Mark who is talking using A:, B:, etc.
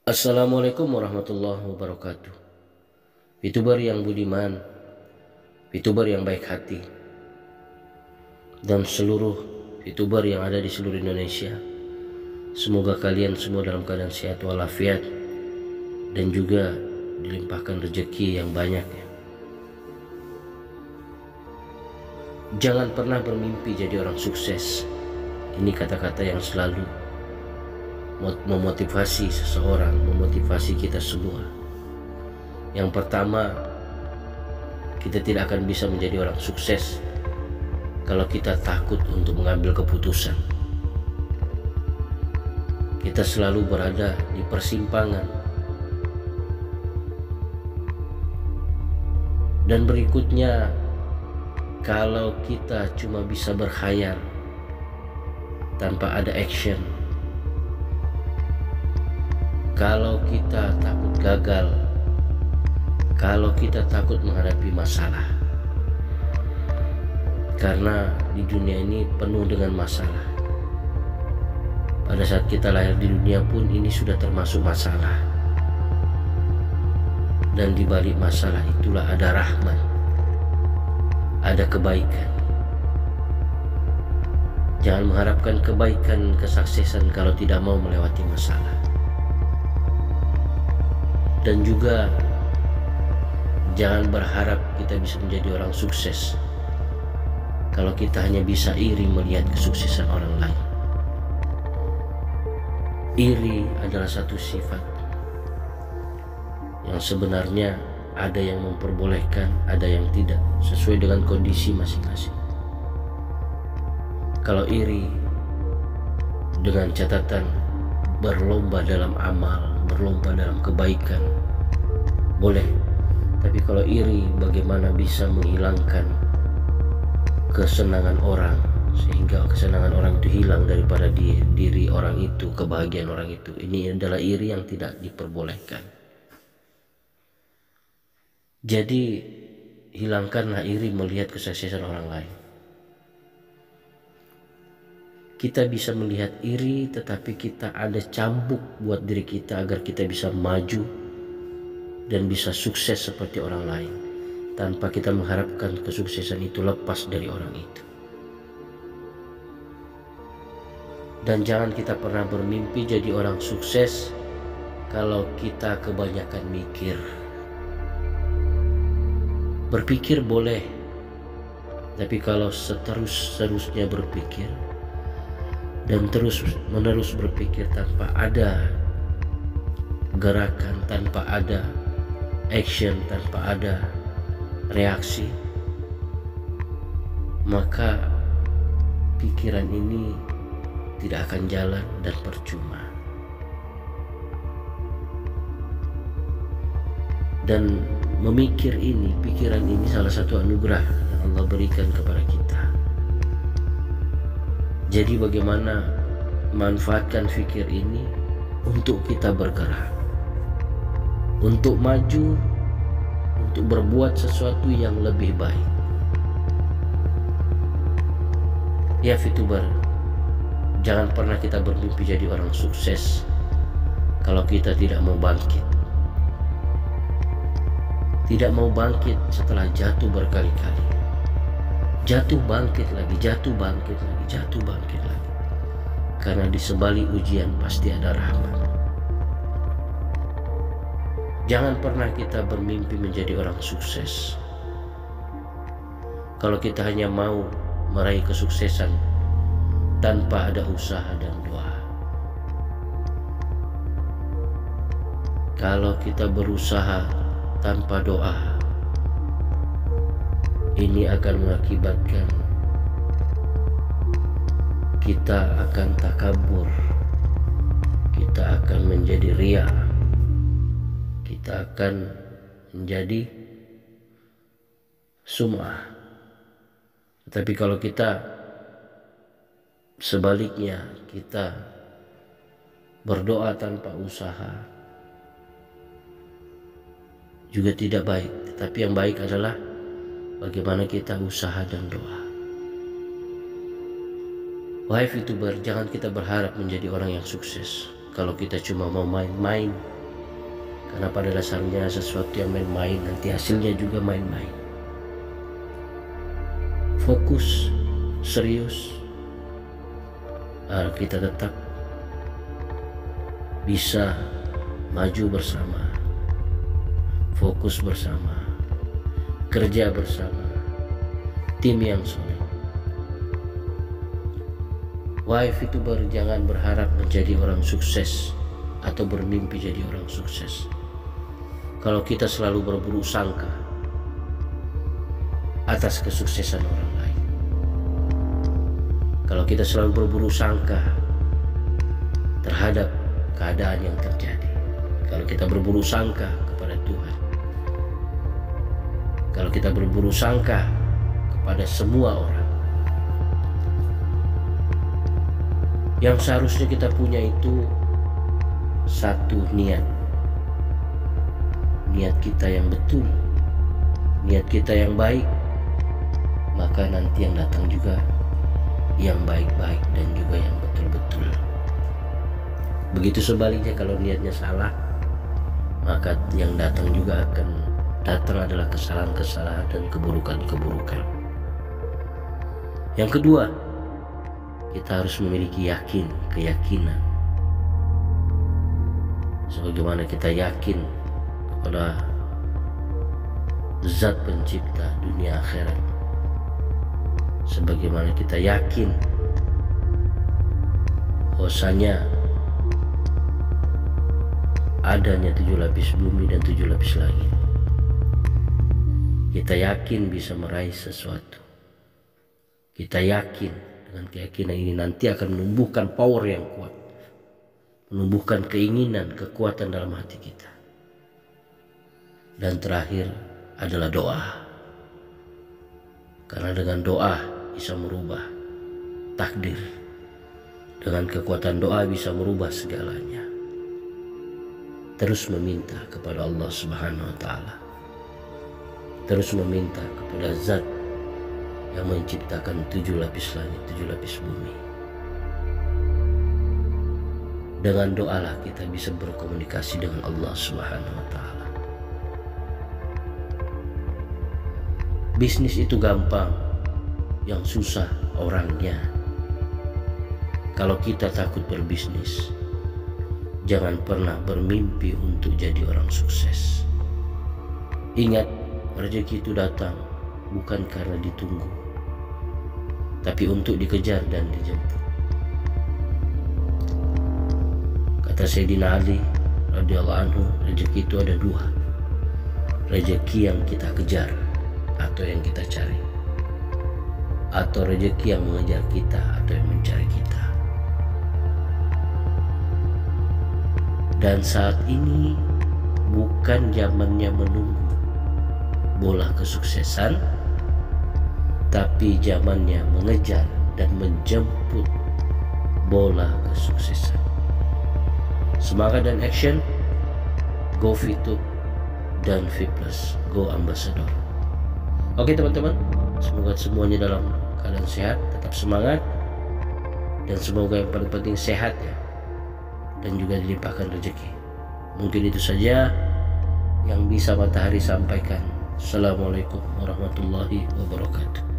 A: Assalamualaikum warahmatullahi wabarakatuh. VTuber yang budiman, VTuber yang baik hati, dan seluruh VTuber yang ada di seluruh Indonesia, semoga kalian semua dalam keadaan sehat walafiat dan juga dilimpahkan rezeki yang banyak ya. Jangan pernah bermimpi jadi orang sukses. Ini kata-kata yang selalu memotivasi seseorang, memotivasi kita semua. Yang pertama, kita tidak akan bisa menjadi orang sukses kalau kita takut untuk mengambil keputusan. Kita selalu berada di persimpangan. Dan berikutnya, kalau kita cuma bisa berkhayal tanpa ada action, kalau kita takut gagal, kalau kita takut menghadapi masalah, karena di dunia ini penuh dengan masalah. Pada saat kita lahir di dunia pun ini sudah termasuk masalah. Dan di balik masalah itulah ada rahmat, ada kebaikan. Jangan mengharapkan kebaikan, kesuksesan kalau tidak mau melewati masalah. Dan juga jangan berharap kita bisa menjadi orang sukses kalau kita hanya bisa iri melihat kesuksesan orang lain. Iri adalah satu sifat yang sebenarnya ada yang memperbolehkan, ada yang tidak, sesuai dengan kondisi masing-masing. Kalau iri dengan catatan berlomba dalam amal, berlomba dalam kebaikan, boleh. Tapi kalau iri, bagaimana bisa menghilangkan kesenangan orang, sehingga kesenangan orang itu hilang daripada diri orang itu, kebahagiaan orang itu. Ini adalah iri yang tidak diperbolehkan. Jadi hilangkanlah iri melihat kesuksesan orang lain. Kita bisa melihat iri, tetapi kita ada cambuk buat diri kita agar kita bisa maju dan bisa sukses seperti orang lain, tanpa kita mengharapkan kesuksesan itu lepas dari orang itu. Dan jangan kita pernah bermimpi jadi orang sukses kalau kita kebanyakan mikir. Berpikir boleh, tapi kalau seterusnya berpikir dan terus-menerus berpikir tanpa ada gerakan, tanpa ada action, tanpa ada reaksi, maka pikiran ini tidak akan jalan dan percuma. Dan memikir ini, pikiran ini salah satu anugerah yang Allah berikan kepada kita. Jadi bagaimana manfaatkan fikir ini untuk kita bergerak, untuk maju, untuk berbuat sesuatu yang lebih baik. Ya VTuber, jangan pernah kita bermimpi jadi orang sukses kalau kita tidak mau bangkit. Tidak mau bangkit setelah jatuh berkali-kali. Jatuh bangkit lagi, jatuh bangkit lagi, jatuh bangkit lagi. Karena di sebalik ujian pasti ada rahmat. Jangan pernah kita bermimpi menjadi orang sukses kalau kita hanya mau meraih kesuksesan tanpa ada usaha dan doa. Kalau kita berusaha tanpa doa, ini akan mengakibatkan kita akan takabur, kita akan menjadi ria, kita akan menjadi sum'ah. Tapi kalau kita sebaliknya, kita berdoa tanpa usaha, juga tidak baik. Tetapi yang baik adalah bagaimana kita usaha dan doa. Wahai VTuber, jangan kita berharap menjadi orang yang sukses kalau kita cuma mau main-main. Karena pada dasarnya sesuatu yang main-main nanti hasilnya juga main-main. Fokus, serius, agar kita tetap bisa maju bersama, fokus bersama, kerja bersama, tim yang solid. Wahai VTuber, jangan berharap menjadi orang sukses atau bermimpi jadi orang sukses kalau kita selalu berburuk sangka atas kesuksesan orang lain. Kalau kita selalu berburuk sangka terhadap keadaan yang terjadi. Kalau kita berburuk sangka kepada Tuhan. Kalau kita berburuk sangka kepada semua orang. Yang seharusnya kita punya itu satu niat. Niat kita yang betul, niat kita yang baik, maka nanti yang datang juga yang baik-baik dan juga yang betul-betul. Begitu sebaliknya, kalau niatnya salah, maka yang datang juga akan datang adalah kesalahan-kesalahan dan keburukan-keburukan. Yang kedua, kita harus memiliki keyakinan. Sebagaimana kita yakin kepada Zat pencipta dunia akhirat, sebagaimana kita yakin bahwasanya adanya 7 lapis bumi dan 7 lapis langit. Kita yakin bisa meraih sesuatu. Kita yakin dengan keyakinan ini nanti akan menumbuhkan power yang kuat, menumbuhkan keinginan, kekuatan dalam hati kita. Dan terakhir adalah doa. Karena dengan doa bisa merubah takdir. Dengan kekuatan doa bisa merubah segalanya. Terus meminta kepada Allah Subhanahu wa Ta'ala. Terus meminta kepada Zat yang menciptakan 7 lapis langit, 7 lapis bumi. Dengan doalah kita bisa berkomunikasi dengan Allah Subhanahu wa Ta'ala. Bisnis itu gampang, yang susah orangnya. Kalau kita takut berbisnis, jangan pernah bermimpi untuk jadi orang sukses. Ingat, rezeki itu datang bukan karena ditunggu, tapi untuk dikejar dan dijemput. Kata Sayyidina Ali radhiyallahu anhu, rezeki itu ada 2. Rezeki yang kita kejar atau yang kita cari, atau rezeki yang mengejar kita atau yang mencari kita. Dan saat ini bukan zamannya menunggu bola kesuksesan, tapi zamannya mengejar dan menjemput bola kesuksesan. Semangat dan action, go VTube dan V+, go Ambassador. Oke teman-teman, semoga semuanya dalam keadaan sehat, tetap semangat, dan semoga yang paling penting sehat ya, dan juga dilimpahkan rezeki. Mungkin itu saja yang bisa Matahari sampaikan. Assalamualaikum warahmatullahi wabarakatuh.